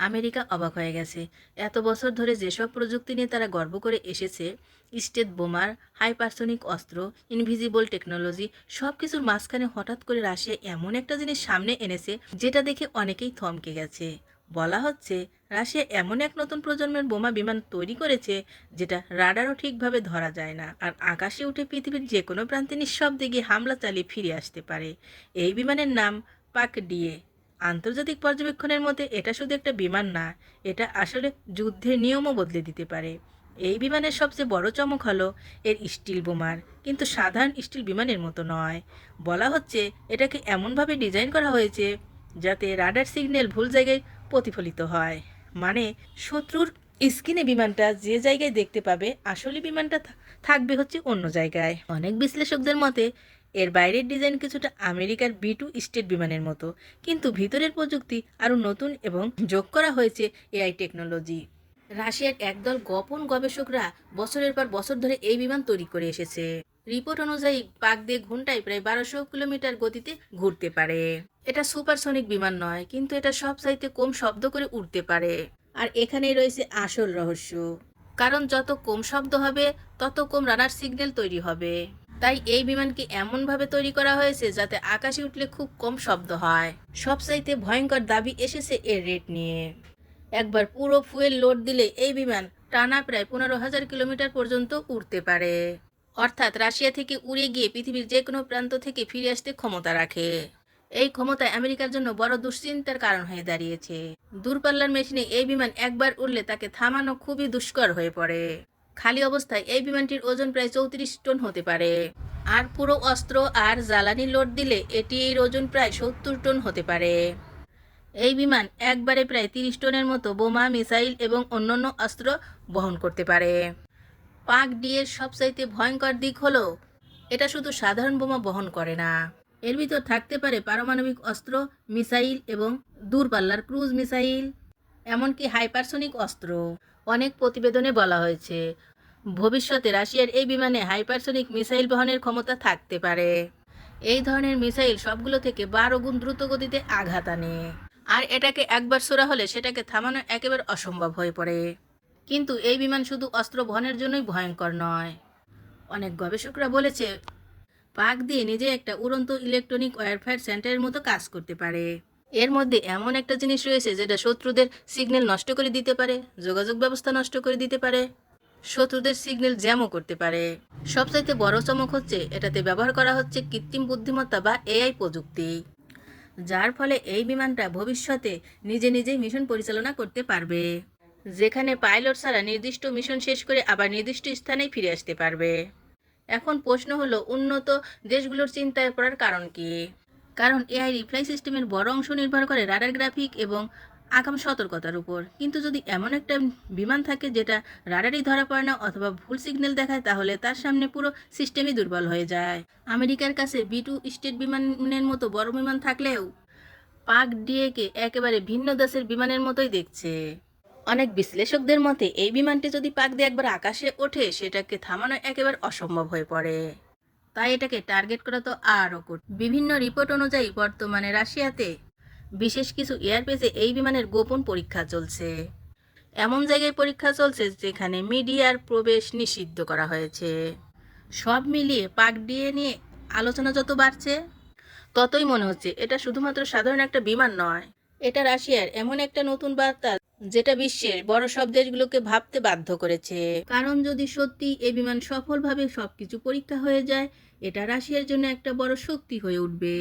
America অবাক হয়ে গেছে। এত বছর ধরে যেসব প্রযুক্তি নিয়ে তারা গর্ব করে এসেছে, স্টেথ বোমার, হাইপারসোনিক অস্ত্র, ইনভিজিবল টেকনোলজি, সব কিছুর মাঝখানে হঠাৎ করে রাশিয়া এমন একটা জিনিস সামনে এনেছে যেটা দেখে অনেকেই থমকে গেছে। বলা হচ্ছে রাশিয়া এমন এক নতুন প্রজন্মের বোমা বিমান তৈরি করেছে যেটা রাডারও ঠিকভাবে ধরা যায় না, আর আকাশে উঠে পৃথিবীর যে কোনো প্রান্তে নিঃশব্দে গিয়ে হামলা চালিয়ে ফিরে আসতে পারে। এই বিমানের নাম পাক ডিএ। আন্তর্জাতিক পর্যবেক্ষণের মতে এটা শুধু একটা বিমান না, এটা আসলে যুদ্ধের নিয়মও বদলে দিতে পারে। এই বিমানের সবচেয়ে বড় চমক হলো এর স্টিল বোমার, কিন্তু সাধারণ স্টিল বিমানের মতো নয়। বলা হচ্ছে এটাকে এমনভাবে ডিজাইন করা হয়েছে যাতে রাডার সিগন্যাল ভুল জায়গায় প্রতিফলিত হয়। মানে শত্রুর স্ক্রিনে বিমানটা যে জায়গায় দেখতে পাবে, আসলে বিমানটা থাকবে হচ্ছে অন্য জায়গায়। অনেক বিশ্লেষকদের মতে এর বাইরের ডিজাইন কিছুটা আমেরিকার B2 স্টেট বিমানের মতো, কিন্তু ভিতরের প্রযুক্তি আরও নতুন এবং যোগ করা হয়েছে এআই টেকনোলজি। রাশিয়ার একদল গোপন গবেষকরা বছরের পর বছর ধরে এই বিমান তৈরি করে এসেছে। রিপোর্ট অনুযায়ী পাক দিয়ে ঘন্টায় প্রায় 1200 কিলোমিটার গতিতে ঘুরতে পারে। এটা সুপারসনিক বিমান নয়, কিন্তু এটা সব চাইতে কম শব্দ করে উড়তে পারে। আর এখানেই রয়েছে আসল রহস্য, কারণ যত কম শব্দ হবে তত কম রাডার সিগন্যাল তৈরি হবে। তাই এই বিমানকে এমনভাবে তৈরি করা হয়েছে যাতে আকাশে উঠলে খুব কম শব্দ হয়। সবচাইতে ভয়ঙ্কর দাবি এসেছে এর রেট নিয়ে। একবার পুরো ফুয়েল লোড দিলে এই বিমান টানা প্রায় 15,000 কিলোমিটার পর্যন্ত উড়তে পারে। অর্থাৎ রাশিয়া থেকে উড়ে গিয়ে পৃথিবীর যে কোনো প্রান্ত থেকে ফিরে আসতে ক্ষমতা রাখে। এই ক্ষমতা আমেরিকার জন্য বড় দুশ্চিন্তার কারণ হয়ে দাঁড়িয়েছে। দূরপাল্লার মেশিনে এই বিমান একবার উড়লে তাকে থামানো খুবই দুষ্কর হয়ে পড়ে। খালি অবস্থায় এই বিমানটির ওজন প্রায় 34 টন হতে পারে, আর পুরো অস্ত্র আর জ্বালানি লোড দিলে এটির ওজন প্রায় 70 টন হতে পারে। এই বিমান একবারে প্রায় 30 টনের মতো বোমা, মিসাইল এবং অন্যান্য অস্ত্র বহন করতে পারে। পাক ডিয়ের সবচাইতে ভয়ঙ্কর দিক হলো এটা শুধু সাধারণ বোমা বহন করে না, এর ভিতর থাকতে পারে পারমাণবিক অস্ত্র, মিসাইল এবং দূরপাল্লার ক্রুজ মিসাইল, এমনকি হাইপারসোনিক অস্ত্র। অনেক প্রতিবেদনে বলা হয়েছে ভবিষ্যতে রাশিয়ার এই বিমানে হাইপারসোনিক মিসাইল বহনের ক্ষমতা থাকতে পারে। এই ধরনের মিসাইল সবগুলো থেকে 12 গুণ দ্রুত গতিতে আঘাত আনে, আর এটাকে একবার ছোড়া হলে সেটাকে থামানো একেবারে অসম্ভব হয়ে পড়ে। কিন্তু এই বিমান শুধু অস্ত্র বহনের জন্যই ভয়ঙ্কর নয়। অনেক গবেষকরা বলেছে পাক দিয়ে নিজে একটা উড়ন্ত ইলেকট্রনিক ওয়ারফেয়ার সেন্টারের মতো কাজ করতে পারে। এর মধ্যে এমন একটা জিনিস রয়েছে যেটা শত্রুদের সিগন্যাল নষ্ট করে দিতে পারে, যোগাযোগ ব্যবস্থা নষ্ট করে দিতে পারে, শত্রুদের সিগন্যাল জ্যামও করতে পারে। সবচাইতে বড় চমক হচ্ছে এটাতে ব্যবহার করা হচ্ছে কৃত্রিম বুদ্ধিমত্তা বা এআই প্রযুক্তি, যার ফলে এই বিমানটা ভবিষ্যতে নিজে নিজেই মিশন পরিচালনা করতে পারবে, যেখানে পাইলট ছাড়া নির্দিষ্ট মিশন শেষ করে আবার নির্দিষ্ট স্থানেই ফিরে আসতে পারবে। এখন প্রশ্ন হলো উন্নত দেশগুলোর চিন্তায় পড়ার কারণ কি? কারণ এআই রিপ্লাই সিস্টেমের বড় অংশ নির্ভর করে রাডার গ্রাফিক এবং আগাম সতর্কতার উপর। কিন্তু যদি এমন একটা বিমান থাকে যেটা রাডারই ধরা পড়ে না অথবা ভুল সিগন্যাল দেখায়, তাহলে তার সামনে পুরো সিস্টেমই দুর্বল হয়ে যায়। আমেরিকার কাছে B2 স্টেট বিমানের মতো বড় বিমান থাকলেও পাক ডিএকে একেবারে ভিন্ন দেশের বিমানের মতোই দেখছে। অনেক বিশ্লেষকদের মতে এই বিমানটি যদি পাক দিয়ে একবার আকাশে ওঠে সেটাকে থামানো একেবারে অসম্ভব হয়ে পড়ে। তাই এটাকে টার্গেট করা তো আরও কঠিন। বিভিন্ন রিপোর্ট অনুযায়ী বর্তমানে রাশিয়াতে বিশেষ কিছু এয়ারবেসে এই বিমানের গোপন পরীক্ষা চলছে। এমন জায়গায় পরীক্ষা চলছে যেখানে মিডিয়ার প্রবেশ নিষিদ্ধ করা হয়েছে। সব মিলিয়ে পাক ডিএ নিয়ে আলোচনা যত বাড়ছে ততই মনে হচ্ছে এটা শুধুমাত্র সাধারণ একটা বিমান নয়, এটা রাশিয়ার এমন একটা নতুন বার্তা যেটা বিশ্বের বড় সব দেশগুলোকে ভাবতে বাধ্য করেছে। কারণ যদি সত্যি এই বিমান সফলভাবে সবকিছু পরীক্ষা হয়ে যায়, এটা রাশিয়ার জন্য একটা বড় শক্তি হয়ে উঠবে।